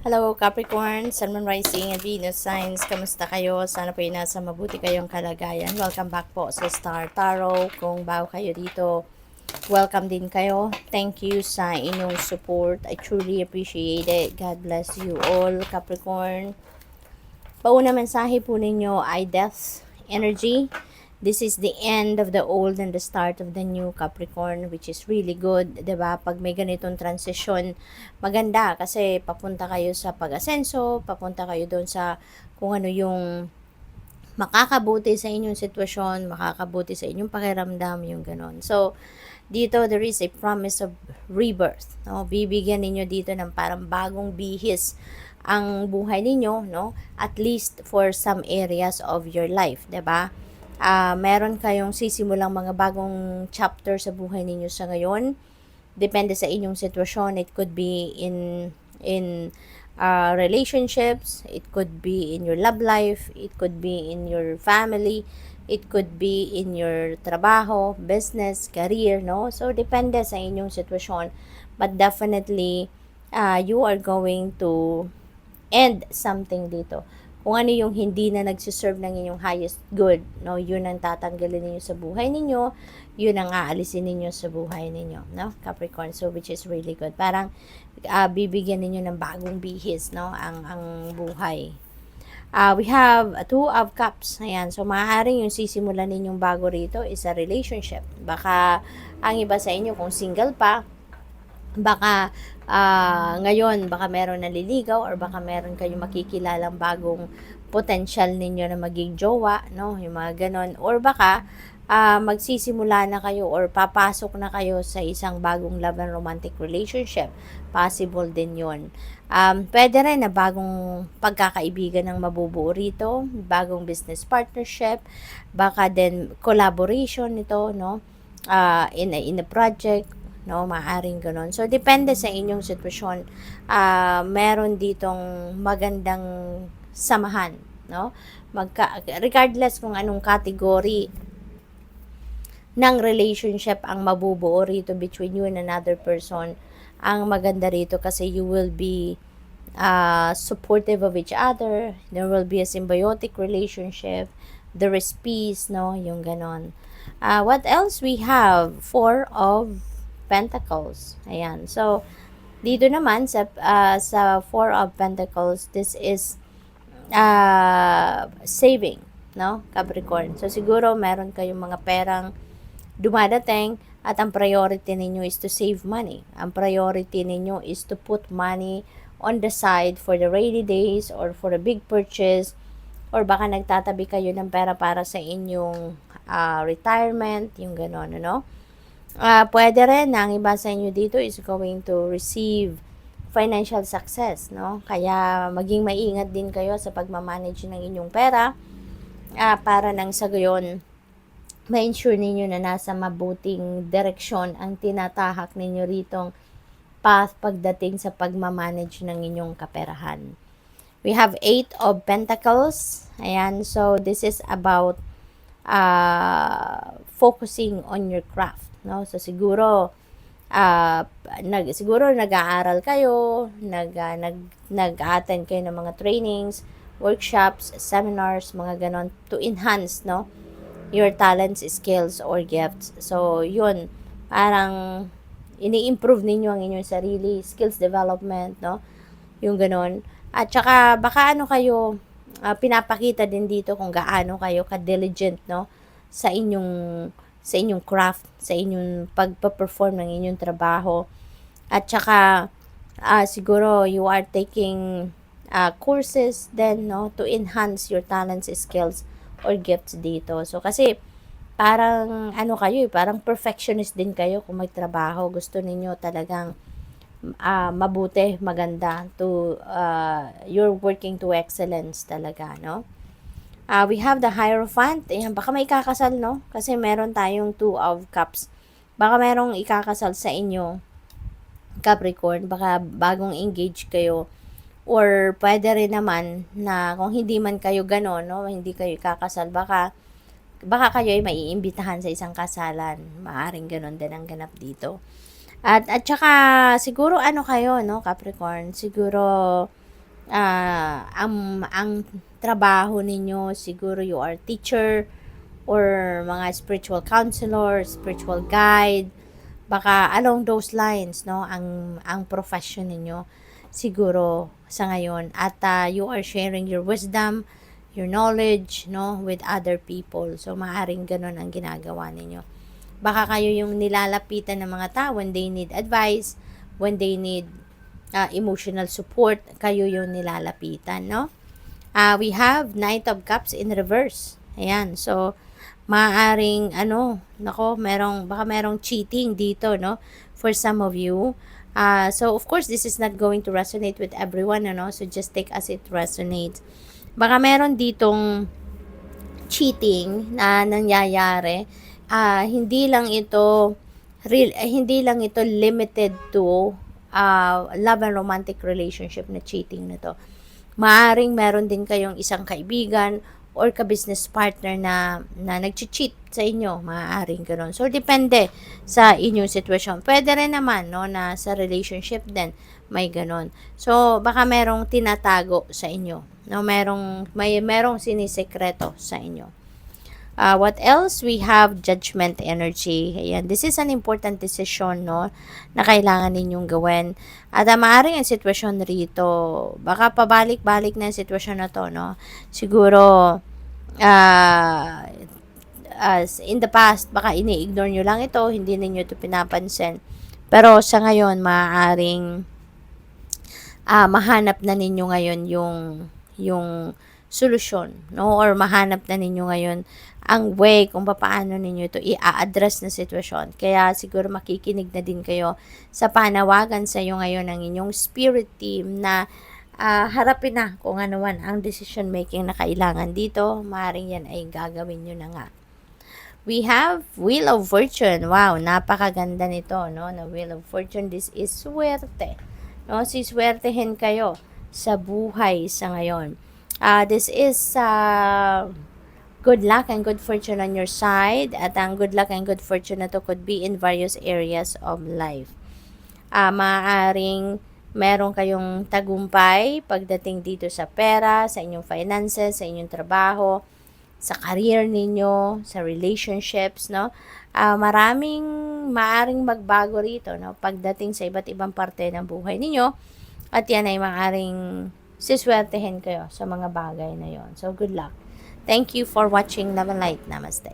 Hello Capricorn, Sun, Moon, Rising, and Venus signs. Kamusta kayo? Sana po nasa mabuti kayong kalagayan. Welcome back po sa Star Tarot. Kung bago kayo dito, welcome din kayo. Thank you sa inyong support. I truly appreciate it. God bless you all, Capricorn. Pauna mensahe po ninyo ay death energy. This is the end of the old and the start of the new, Capricorn, which is really good, 'di ba? Pag may ganitong transition, maganda kasi papunta kayo sa pag-asenso, papunta kayo doon sa kung ano yung makakabuti sa inyong sitwasyon, makakabuti sa inyong pakiramdam, yung ganon. So, dito there is a promise of rebirth, no? Bibigyan ninyo dito ng parang bagong bihis ang buhay ninyo, no? At least for some areas of your life, 'di ba? Meron kayong sisimulang mga bagong chapter sa buhay ninyo sa ngayon. Depende sa inyong sitwasyon. It could be in relationships, it could be in your love life, it could be in your family, it could be in your trabaho, business, career, no? So, depende sa inyong sitwasyon. But definitely, you are going to end something dito. Kung ano yung hindi na nagsiserve ng inyong highest good, no? Yun ang tatanggalin ninyo sa buhay ninyo, yun ang aalisin ninyo sa buhay ninyo, no? Capricorn, so which is really good. Parang bibigyan ninyo ng bagong bihis, no? Ang buhay. We have two of cups. Ayan. So, maaaring yung sisimulan ninyong bago rito is a relationship. Baka ang iba sa inyo kung single pa, baka ngayon baka meron naliligaw or baka meron kayong makikilalang bagong potential ninyo na maging jowa, no? Yung mga ganon. Or baka magsisimula na kayo or papasok na kayo sa isang bagong love and romantic relationship. Possible din yon. Pwede rin na bagong pagkakaibigan ng mabubuo rito, bagong business partnership, baka din collaboration nito, no? In a project, no, maaring ganon. So, depende sa inyong sitwasyon. Meron ditong magandang samahan, no? Regardless kung anong category ng relationship ang mabubuo rito between you and another person, ang maganda rito kasi you will be supportive of each other. There will be a symbiotic relationship. There is peace, no? Yung ganon. What else we have? Four of Pentacles. Ayan. So, dito naman sa Four of Pentacles, this is saving, no? Capricorn. So, siguro meron kayong mga perang dumadating at ang priority ninyo is to save money. Ang priority ninyo is to put money on the side for the rainy days or for a big purchase, or baka nagtatabi kayo ng pera para sa inyong retirement, yung gano'n, ano? Pwede rin na ang iba sa inyo dito is going to receive financial success, no? Kaya maging maingat din kayo sa pagmamanage ng inyong pera para nang sa gayon ma-ensure ninyo na nasa mabuting direksyon ang tinatahak ninyo ritong path pagdating sa pagmamanage ng inyong kaperahan. We have 8 of Pentacles. Ayan, so this is about focusing on your craft, no? So siguro siguro nag-aaral kayo, nag-attend kayo ng mga trainings, workshops, seminars, mga ganon to enhance, no, your talents, skills, or gifts. So, yun, parang ini-improve ninyo ang inyong sarili, skills development, no, yung ganon. At saka baka ano kayo, pinapakita din dito kung gaano kayo ka-diligent, no, sa inyong craft, sa inyong pagpa-perform ng inyong trabaho. At saka siguro you are taking courses then, no, to enhance your talents, skills, or gifts dito. So kasi parang ano kayo, parang perfectionist din kayo kung magtrabaho. Gusto ninyo talagang mabuti, maganda, to you're working to excellence talaga, no? We have the Hierophant. Ayan, baka may ikakasal, no? Kasi meron tayong Two of Cups. Baka merong ikakasal sa inyo, Capricorn. Baka bagong engage kayo. Or pwede rin naman na kung hindi man kayo ganon, no? Hindi kayo ikakasal, baka kayo ay maiimbitahan sa isang kasalan. Maaring ganon din ang ganap dito. At saka siguro ano kayo, no, Capricorn? Siguro ang trabaho ninyo, siguro you are teacher or mga spiritual counselor, spiritual guide, baka along those lines, no, ang profession ninyo siguro sa ngayon, at you are sharing your wisdom, your knowledge, no, with other people. So maaring ganun ang ginagawa ninyo. Baka kayo yung nilalapitan ng mga tao when they need advice, when they need emotional support, kayo yung nilalapitan, no? We have Knight of Cups in reverse. Ayan, so maaaring baka merong cheating dito, no, for some of you. So of course this is not going to resonate with everyone, ano, so just take as it resonates. Baka meron ditong cheating na nangyayari. Hindi lang ito limited to love and romantic relationship na cheating na to. Maaring meron din kayong isang kaibigan or ka-business partner na nag-cheat sa inyo, maaaring ganoon. So, depende sa inyong sitwasyon. Pwede rin naman, no, na sa relationship din, may ganoon. So, baka merong tinatago sa inyo, no, merong sinisekreto sa inyo. What else? We have judgment energy. Ayan, this is an important decision, no, na kailangan ninyong gawin. At maaaring ang sitwasyon rito, baka pabalik-balik na yung sitwasyon na to, no. Siguro, as in the past, baka ini-ignore nyo lang ito, hindi ninyo ito pinapansin. Pero sa ngayon, maaaring mahanap na ninyo ngayon yung solusyon, no, or mahanap na ninyo ngayon ang way kung paano ninyo ito i-address na sitwasyon. Kaya siguro makikinig na din kayo sa panawagan sa iyo ngayon ng inyong spirit team na harapin na kung ano man ang decision making na kailangan dito. Maaaring yan ay gagawin nyo na nga. We have Wheel of Fortune. Wow, napakaganda nito, no, na Wheel of Fortune. This is swerte, no, siswertehin kayo sa buhay sa ngayon. This is good luck and good fortune on your side, at ang good luck and good fortune na to could be in various areas of life. Maaaring meron kayong tagumpay pagdating dito sa pera, sa inyong finances, sa inyong trabaho, sa career ninyo, sa relationships, no. Maaring magbago rito, no, pagdating sa iba't ibang parte ng buhay ninyo, at yan ay maaring siswertehin kayo sa mga bagay na yon. So good luck. Thank you for watching Love and Light. Namaste.